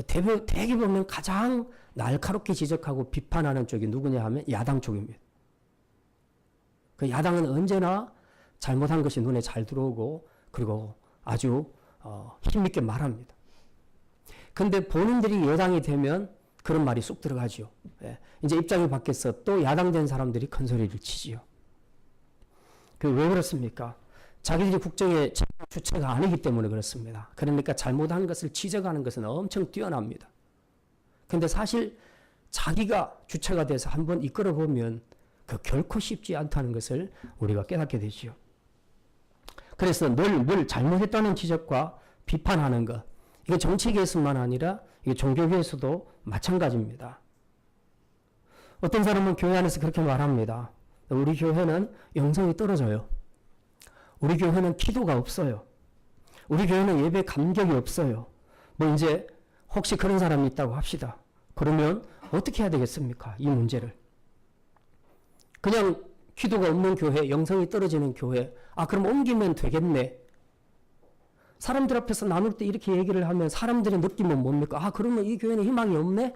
대개 보면 가장 날카롭게 지적하고 비판하는 쪽이 누구냐 하면 야당 쪽입니다. 그 야당은 언제나 잘못한 것이 눈에 잘 들어오고 그리고 아주 힘있게 말합니다. 근데 본인들이 여당이 되면 그런 말이 쑥 들어가죠. 이제 입장이 바뀌어서 또 야당된 사람들이 큰 소리를 치지요. 왜 그렇습니까? 자기들이 국정의 주체가 아니기 때문에 그렇습니다. 그러니까 잘못한 것을 지적하는 것은 엄청 뛰어납니다. 근데 사실 자기가 주체가 돼서 한번 이끌어보면 그 결코 쉽지 않다는 것을 우리가 깨닫게 되죠. 그래서 늘 잘못했다는 지적과 비판하는 것, 이게 정치계에서만 아니라 이게 종교계에서도 마찬가지입니다. 어떤 사람은 교회 안에서 그렇게 말합니다. 우리 교회는 영성이 떨어져요. 우리 교회는 기도가 없어요. 우리 교회는 예배 감격이 없어요. 뭐 이제 혹시 그런 사람이 있다고 합시다. 그러면 어떻게 해야 되겠습니까? 이 문제를. 그냥 기도가 없는 교회, 영성이 떨어지는 교회, 그럼 옮기면 되겠네. 사람들 앞에서 나눌 때 이렇게 얘기를 하면 사람들의 느낌은 뭡니까? 그러면 이 교회는 희망이 없네?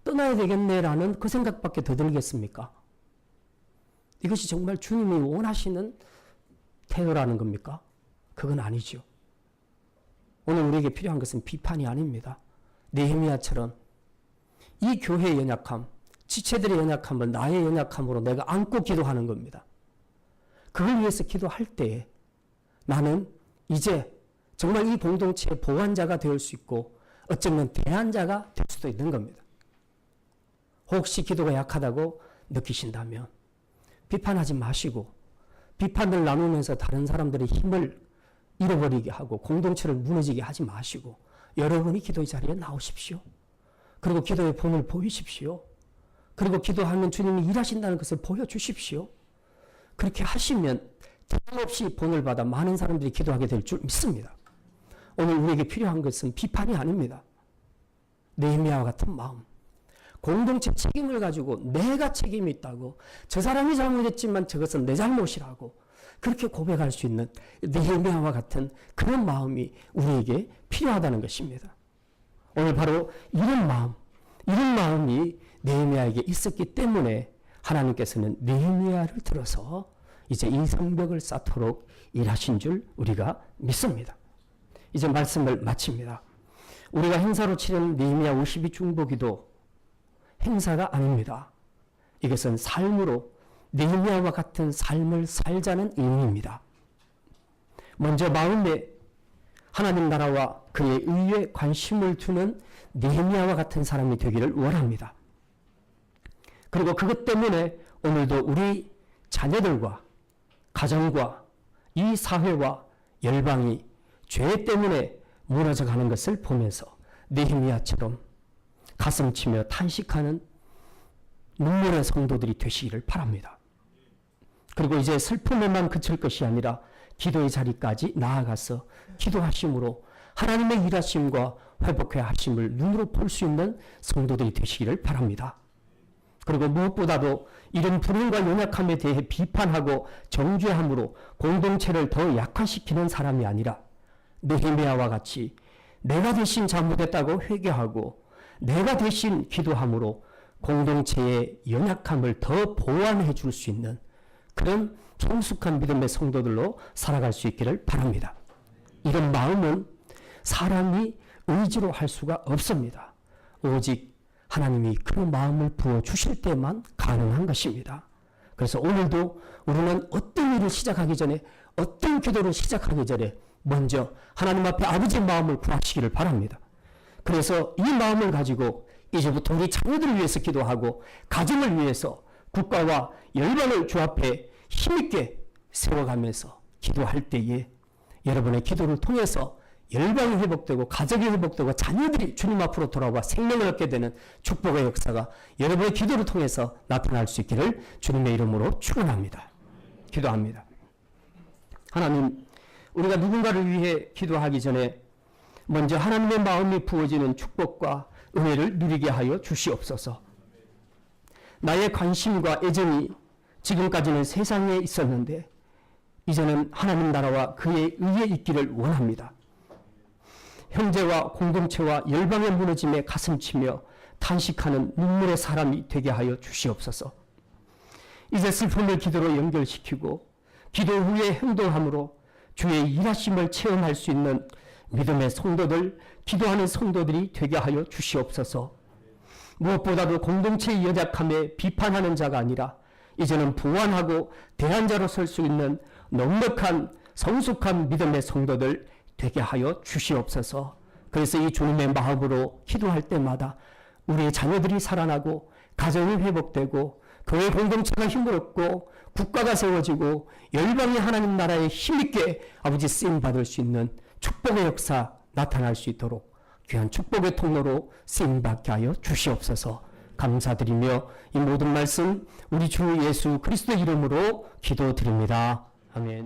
떠나야 되겠네라는 그 생각밖에 더 들겠습니까? 이것이 정말 주님이 원하시는 태도라는 겁니까? 그건 아니죠. 오늘 우리에게 필요한 것은 비판이 아닙니다. 느헤미야처럼 이 교회의 연약함, 지체들의 연약함을 나의 연약함으로 내가 안고 기도하는 겁니다. 그걸 위해서 기도할 때에 나는 이제 정말 이 공동체의 보완자가 될 수 있고 어쩌면 대안자가 될 수도 있는 겁니다. 혹시 기도가 약하다고 느끼신다면 비판하지 마시고 비판을 나누면서 다른 사람들의 힘을 잃어버리게 하고 공동체를 무너지게 하지 마시고 여러분이 기도의 자리에 나오십시오. 그리고 기도의 본을 보이십시오. 그리고 기도하면 주님이 일하신다는 것을 보여주십시오. 그렇게 하시면 틀림없이 본을 받아 많은 사람들이 기도하게 될 줄 믿습니다. 오늘 우리에게 필요한 것은 비판이 아닙니다. 느헤미야와 같은 마음, 공동체 책임을 가지고 내가 책임이 있다고, 저 사람이 잘못했지만 저것은 내 잘못이라고 그렇게 고백할 수 있는 느헤미야와 같은 그런 마음이 우리에게 필요하다는 것입니다. 오늘 바로 이런 마음이 느헤미야에게 있었기 때문에 하나님께서는 느헤미야를 들어서 이제 이 성벽을 쌓도록 일하신 줄 우리가 믿습니다. 이제 말씀을 마칩니다. 우리가 행사로 치른 느헤미야 52중보기도 행사가 아닙니다. 이것은 삶으로 느헤미야와 같은 삶을 살자는 의미입니다. 먼저 마음에 하나님 나라와 그의 의에 관심을 두는 느헤미야와 같은 사람이 되기를 원합니다. 그리고 그것 때문에 오늘도 우리 자녀들과 가정과 이 사회와 열방이 죄 때문에 무너져 가는 것을 보면서 느헤미야처럼 가슴치며 탄식하는 눈물의 성도들이 되시기를 바랍니다. 그리고 이제 슬픔에만 그칠 것이 아니라 기도의 자리까지 나아가서 기도하심으로 하나님의 일하심과 회복해 하심을 눈으로 볼 수 있는 성도들이 되시기를 바랍니다. 그리고 무엇보다도 이런 불행과 연약함에 대해 비판하고 정죄함으로 공동체를 더 약화시키는 사람이 아니라 느헤미야와 같이 내가 대신 잘못했다고 회개하고 내가 대신 기도함으로 공동체의 연약함을 더 보완해 줄 수 있는 그런 성숙한 믿음의 성도들로 살아갈 수 있기를 바랍니다. 이런 마음은 사람이 의지로 할 수가 없습니다. 오직 하나님이 그 마음을 부어주실 때만 가능한 것입니다. 그래서 오늘도 우리는 어떤 일을 시작하기 전에, 어떤 기도를 시작하기 전에 먼저 하나님 앞에 아버지의 마음을 구하시기를 바랍니다. 그래서 이 마음을 가지고 이제부터 우리 자녀들을 위해서 기도하고 가정을 위해서 국가와 열방을 주 앞에 힘있게 세워가면서 기도할 때에 여러분의 기도를 통해서 열방이 회복되고 가족이 회복되고 자녀들이 주님 앞으로 돌아와 생명을 얻게 되는 축복의 역사가 여러분의 기도를 통해서 나타날 수 있기를 주님의 이름으로 축원합니다. 기도합니다. 하나님, 우리가 누군가를 위해 기도하기 전에 먼저 하나님의 마음이 부어지는 축복과 은혜를 누리게 하여 주시옵소서. 나의 관심과 애정이 지금까지는 세상에 있었는데 이제는 하나님 나라와 그의 의에 있기를 원합니다. 형제와 공동체와 열방의 무너짐에 가슴치며 탄식하는 눈물의 사람이 되게 하여 주시옵소서. 이제 슬픔을 기도로 연결시키고 기도 후에 행동함으로 주의 일하심을 체험할 수 있는 믿음의 성도들, 기도하는 성도들이 되게 하여 주시옵소서. 무엇보다도 공동체의 연약함에 비판하는 자가 아니라 이제는 부완하고 대안자로 설 수 있는 넉넉한 성숙한 믿음의 성도들 되게 하여 주시옵소서. 그래서 이 주님의 마음으로 기도할 때마다 우리의 자녀들이 살아나고 가정이 회복되고 교회 공동체가 힘을 얻고 국가가 세워지고 열방이 하나님 나라에 힘있게 아버지 쓰임받을 수 있는 축복의 역사 나타날 수 있도록 귀한 축복의 통로로 쓰임받게 하여 주시옵소서. 감사드리며 이 모든 말씀 우리 주 예수 그리스도의 이름으로 기도드립니다. 아멘.